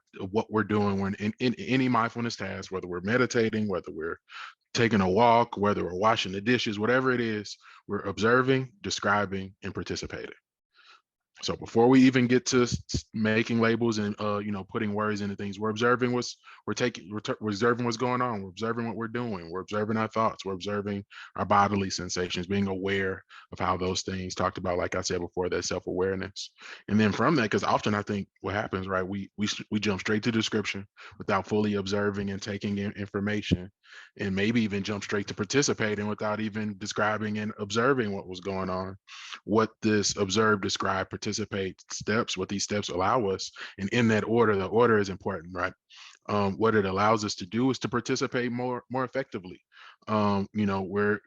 we're doing when in any mindfulness task, whether we're meditating, whether we're taking a walk, whether we're washing the dishes, whatever it is, we're observing, describing, and participating. So before we even get to making labels and putting words into things, we're observing we're observing what's going on. We're observing what we're doing. We're observing our thoughts. We're observing our bodily sensations, being aware of how those things talked about, like I said before, that self-awareness. And then from that, because often I think what happens, right, we jump straight to description without fully observing and taking in information, and maybe even jump straight to participating without even describing and observing what was going on. What this observe, describe, participate steps, what these steps allow us, and in that order, the order is important, right? What it allows us to do is to participate more effectively. We're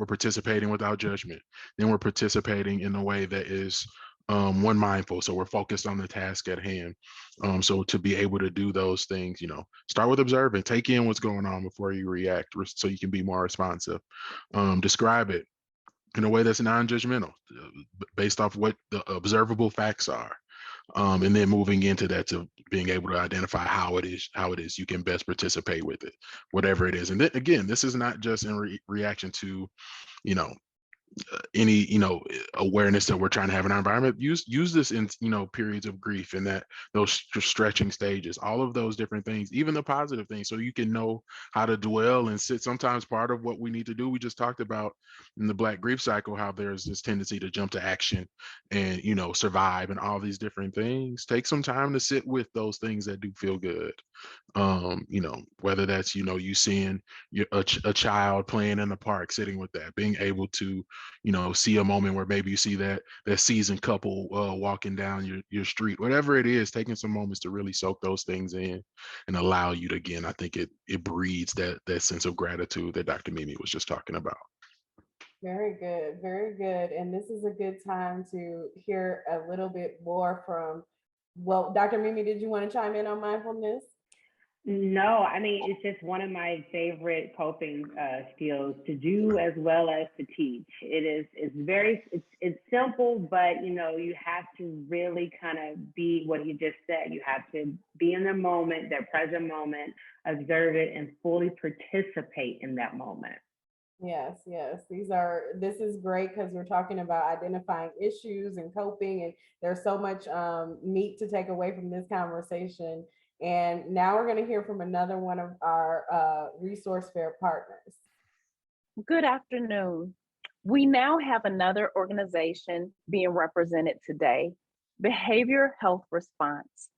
participating without judgment. Then we're participating in a way that is one mindful. So we're focused on the task at hand. So to be able to do those things, start with observing, take in what's going on before you react, so you can be more responsive. Describe it in a way that's non-judgmental, based off what the observable facts are. And then moving into that to being able to identify how it is you can best participate with it, whatever it is. And then again, this is not just in reaction to, any awareness that we're trying to have in our environment. Use this in periods of grief, and that those stretching stages, all of those different things, even the positive things, so you can know how to dwell and sit. Sometimes part of what we need to do, we just talked about in the Black grief cycle, how there's this tendency to jump to action and survive and all these different things. Take some time to sit with those things that do feel good. Whether that's you seeing a child playing in the park, sitting with that, being able to see a moment where maybe you see that seasoned couple walking down your street, whatever it is, taking some moments to really soak those things in and allow you to, again, I think it breeds that sense of gratitude that Dr. Mimi was just talking about. Very good, very good. And this is a good time to hear a little bit more from, well, Dr. Mimi, did you want to chime in on mindfulness? No, I mean, it's just one of my favorite coping skills to do as well as to teach. It's simple, but you have to really kind of be what you just said. You have to be in the moment, that present moment, observe it, and fully participate in that moment. Yes, yes. This is great because we're talking about identifying issues and coping, and there's so much meat to take away from this conversation. And now we're going to hear from another one of our resource fair partners. Good afternoon. We now have another organization being represented today, Behavior Health Response.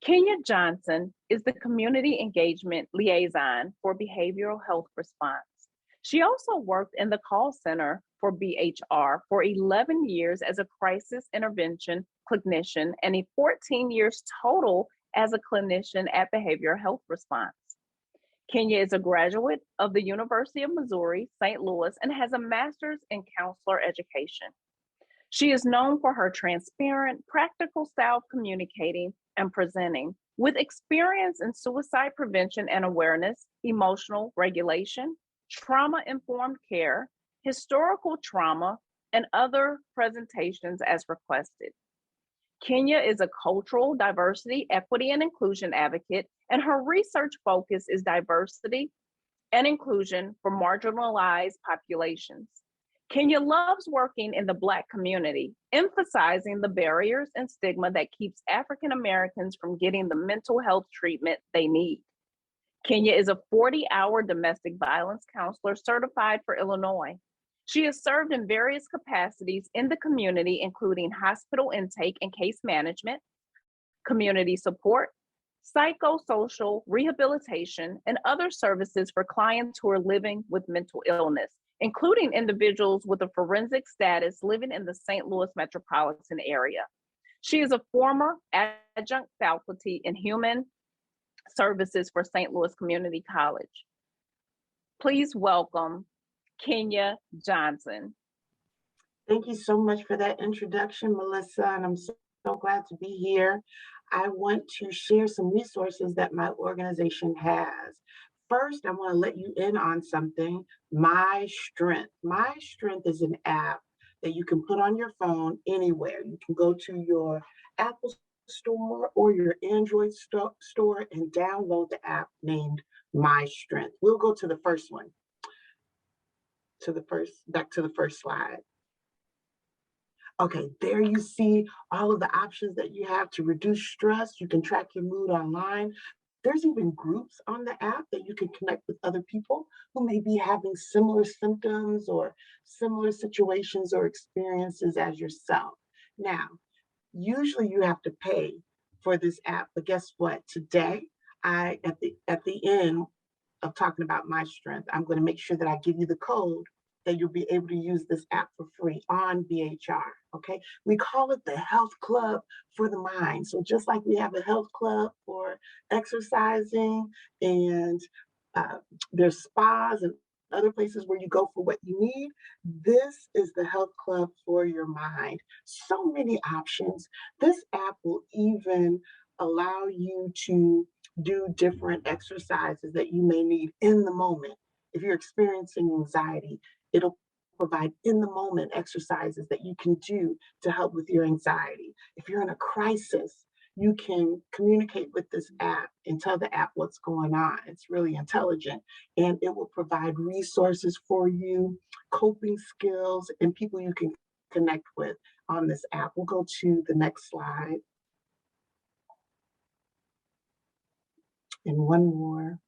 Kenya Johnson is the Community Engagement Liaison for Behavioral Health Response. She also worked in the call center for BHR for 11 years as a crisis intervention clinician and 14 years total as a clinician at Behavioral Health Response. Kenya is a graduate of the University of Missouri, St. Louis, and has a master's in counselor education. She is known for her transparent, practical style of communicating and presenting, with experience in suicide prevention and awareness, emotional regulation, trauma-informed care, historical trauma, and other presentations as requested. Kenya is a cultural diversity, equity, and inclusion advocate, and her research focus is diversity and inclusion for marginalized populations. Kenya loves working in the Black community, emphasizing the barriers and stigma that keeps African Americans from getting the mental health treatment they need. Kenya is a 40-hour domestic violence counselor certified for Illinois. She has served in various capacities in the community, including hospital intake and case management, community support, psychosocial rehabilitation, and other services for clients who are living with mental illness, including individuals with a forensic status living in the St. Louis metropolitan area. She is a former adjunct faculty in human services for St. Louis Community College. Please welcome Kenya Johnson. Thank you so much for that introduction, Melissa, and I'm so glad to be here. I want to share some resources that my organization has. First, I want to let you in on something, My Strength. My Strength is an app that you can put on your phone anywhere. You can go to your Apple store or your Android store and download the app named My Strength. We'll go to the first one, back to the first slide. Okay, there you see all of the options that you have to reduce stress. You can track your mood online. There's even groups on the app that you can connect with other people who may be having similar symptoms or similar situations or experiences as yourself. Now, usually you have to pay for this app, but guess what? Today, at the end of talking about My Strength, I'm going to make sure that I give you the code that you'll be able to use this app for free on BHR, okay? We call it the health club for the mind. So just like we have a health club for exercising, and there's spas and other places where you go for what you need, this is the health club for your mind. So many options. This app will even allow you to do different exercises that you may need in the moment. If you're experiencing anxiety, it'll provide in the moment exercises that you can do to help with your anxiety. If you're in a crisis, you can communicate with this app and tell the app what's going on. It's really intelligent, and it will provide resources for you, coping skills, and people you can connect with on this app. We'll go to the next slide. And one more.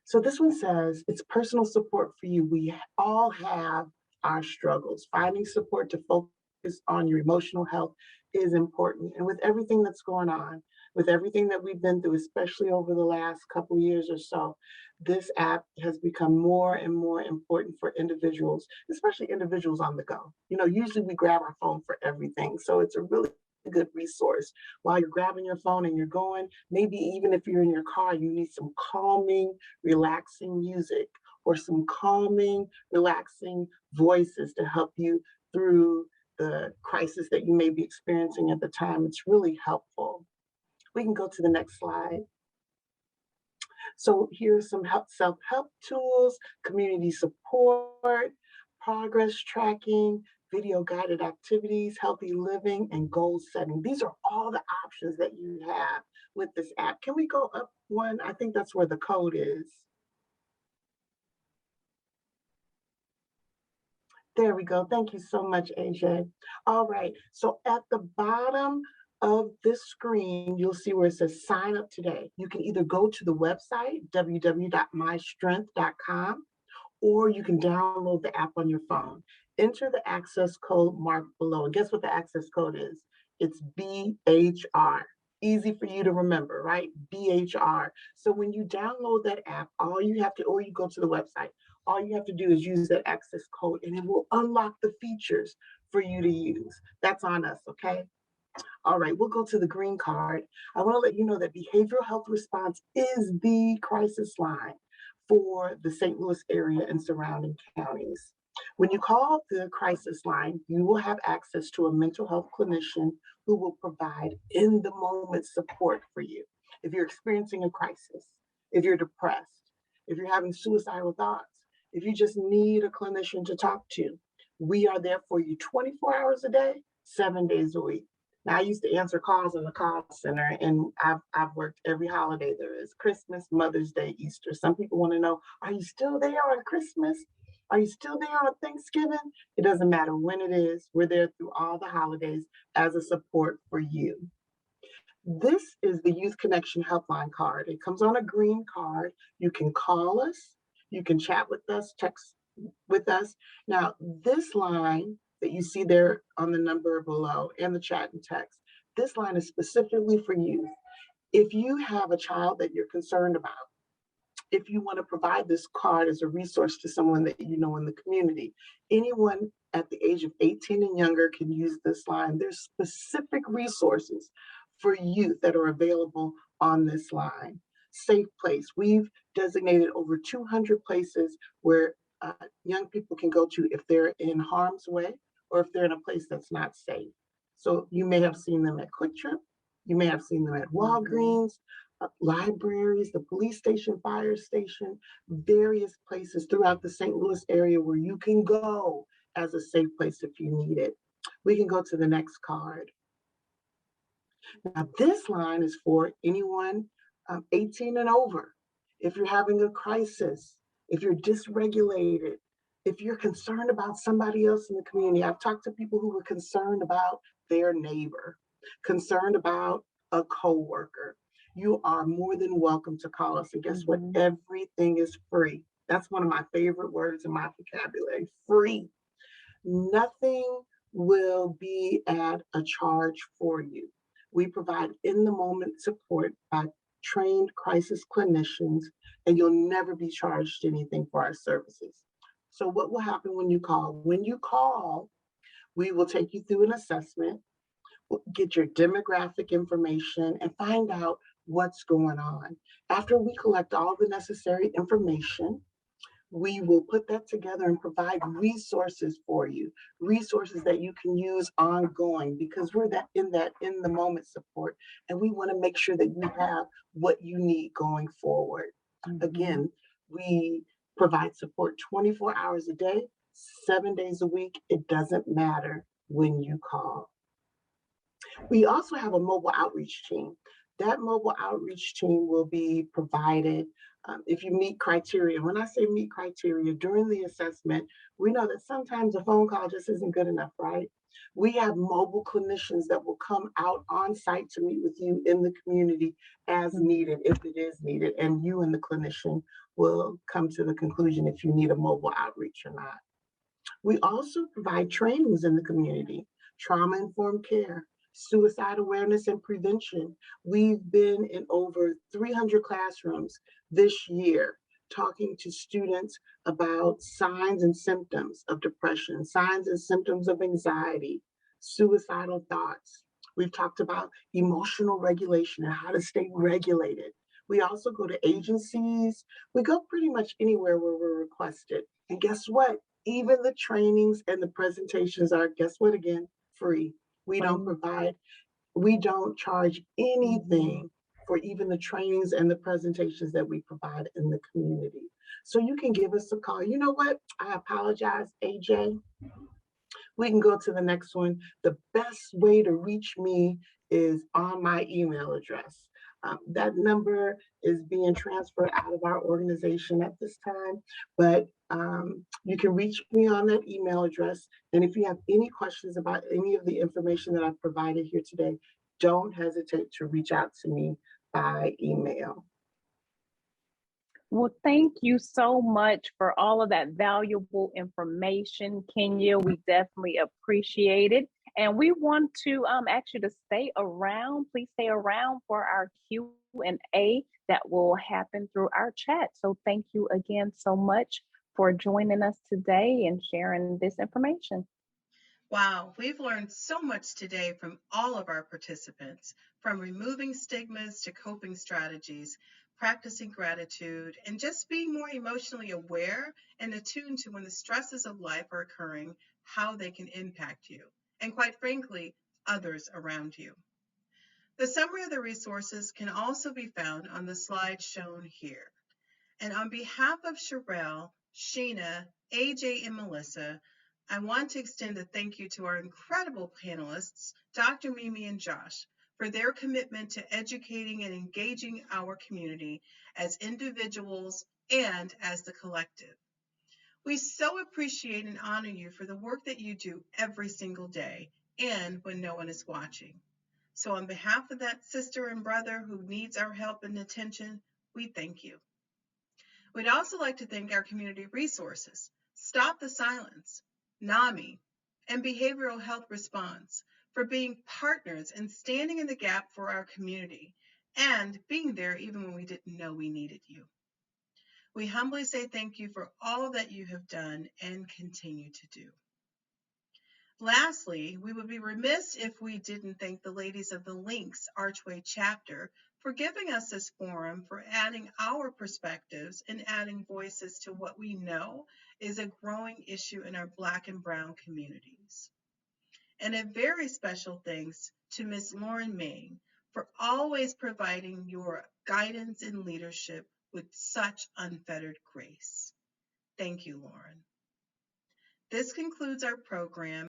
So this one says, it's personal support for you. We all have our struggles. Finding support to focus on your emotional health is important. And with everything that's going on, with everything that we've been through, especially over the last couple of years or so, this app has become more and more important for individuals, especially individuals on the go. You know, usually we grab our phone for everything. So it's a really good resource. While you're grabbing your phone and you're going, maybe even if you're in your car, you need some calming, relaxing music or some calming, relaxing voices to help you through the crisis that you may be experiencing at the time. It's really helpful. We can go to the next slide. So here's some self-help tools, community support, progress tracking, video guided activities, healthy living, and goal setting. These are all the options that you have with this app. Can we go up one? I think that's where the code is. There we go. Thank you so much, AJ. All right. So at the bottom of this screen, you'll see where it says sign up today. You can either go to the website, www.mystrength.com, or you can download the app on your phone. Enter the access code marked below. And guess what the access code is? It's BHR. Easy for you to remember, right? BHR. So when you download that app, all you have to, or you go to the website, all you have to do is use that access code and it will unlock the features for you to use. That's on us, okay? All right, we'll go to the green card. I want to let you know that behavioral health response is the crisis line for the St. Louis area and surrounding counties. When you call the crisis line, you will have access to a mental health clinician who will provide in the moment support for you. If you're experiencing a crisis, if you're depressed, if you're having suicidal thoughts, if you just need a clinician to talk to, we are there for you 24 hours a day, 7 days a week. Now, I used to answer calls in the call center, and I've worked every holiday there is: Christmas, Mother's Day, Easter. Some people want to know, are you still there on Christmas? Are you still there on Thanksgiving? It doesn't matter when it is. We're there through all the holidays as a support for you. This is the Youth Connection Helpline card. It comes on a green card. You can call us, you can chat with us, text with us. Now, this line that you see there on the number below and the chat and text, this line is specifically for youth. If you have a child that you're concerned about, if you want to provide this card as a resource to someone that you know in the community. Anyone at the age of 18 and younger can use this line. There's specific resources for youth that are available on this line. Safe place. We've designated over 200 places where young people can go to if they're in harm's way or if they're in a place that's not safe. So you may have seen them at Quick Trip, you may have seen them at Walgreens, libraries, the police station, fire station, various places throughout the St. Louis area where you can go as a safe place if you need it. We can go to the next card. Now, this line is for anyone 18 and over. If you're having a crisis, if you're dysregulated, if you're concerned about somebody else in the community. I've talked to people who were concerned about their neighbor, concerned about a coworker. You are more than welcome to call us. And guess what? Everything is free. That's one of my favorite words in my vocabulary, free. Nothing will be at a charge for you. We provide in-the-moment support by trained crisis clinicians, and you'll never be charged anything for our services. So what will happen when you call? When you call, we will take you through an assessment, get your demographic information, and find out what's going on. After we collect all the necessary information, we will put that together and provide resources for you, resources that you can use ongoing, because we're in the moment support, and we want to make sure that you have what you need going forward. Again, we provide support 24 hours a day, 7 days a week. It doesn't matter when you call. We also have a mobile outreach team. That mobile outreach team will be provided if you meet criteria. When I say meet criteria, during the assessment, we know that sometimes a phone call just isn't good enough, right? We have mobile clinicians that will come out on site to meet with you in the community as needed, if it is needed, and you and the clinician will come to the conclusion if you need a mobile outreach or not. We also provide trainings in the community, trauma-informed care, suicide awareness and prevention. We've been in over 300 classrooms this year talking to students about signs and symptoms of depression, signs and symptoms of anxiety, suicidal thoughts. We've talked about emotional regulation and how to stay regulated. We also go to agencies. We go pretty much anywhere where we're requested. And guess what? Even the trainings and the presentations are, guess what again? Free. We don't charge anything for even the trainings and the presentations that we provide in the community. So you can give us a call. You know what? I apologize, AJ. We can go to the next one. The best way to reach me is on my email address. That number is being transferred out of our organization at this time, but you can reach me on that email address. And if you have any questions about any of the information that I've provided here today, don't hesitate to reach out to me by email. Well, thank you so much for all of that valuable information, Kenya. We definitely appreciate it. And we want to ask you to stay around. Please stay around for our Q&A that will happen through our chat. So thank you again so much for joining us today and sharing this information. Wow, we've learned so much today from all of our participants, from removing stigmas to coping strategies, practicing gratitude, and just being more emotionally aware and attuned to when the stresses of life are occurring, how they can impact you, and quite frankly, others around you. The summary of the resources can also be found on the slide shown here. And on behalf of Sherelle, Sheena, AJ, and Melissa, I want to extend a thank you to our incredible panelists, Dr. Mimi and Josh, for their commitment to educating and engaging our community as individuals and as the collective. We so appreciate and honor you for the work that you do every single day and when no one is watching. So on behalf of that sister and brother who needs our help and attention, we thank you. We'd also like to thank our community resources, Stop the Silence, NAMI, and Behavioral Health Response for being partners and standing in the gap for our community and being there even when we didn't know we needed you. We humbly say thank you for all that you have done and continue to do. Lastly, we would be remiss if we didn't thank the ladies of the Links Archway chapter for giving us this forum, for adding our perspectives and adding voices to what we know is a growing issue in our Black and Brown communities. And a very special thanks to Ms. Lauren Main for always providing your guidance and leadership with such unfettered grace. Thank you, Lauren. This concludes our program.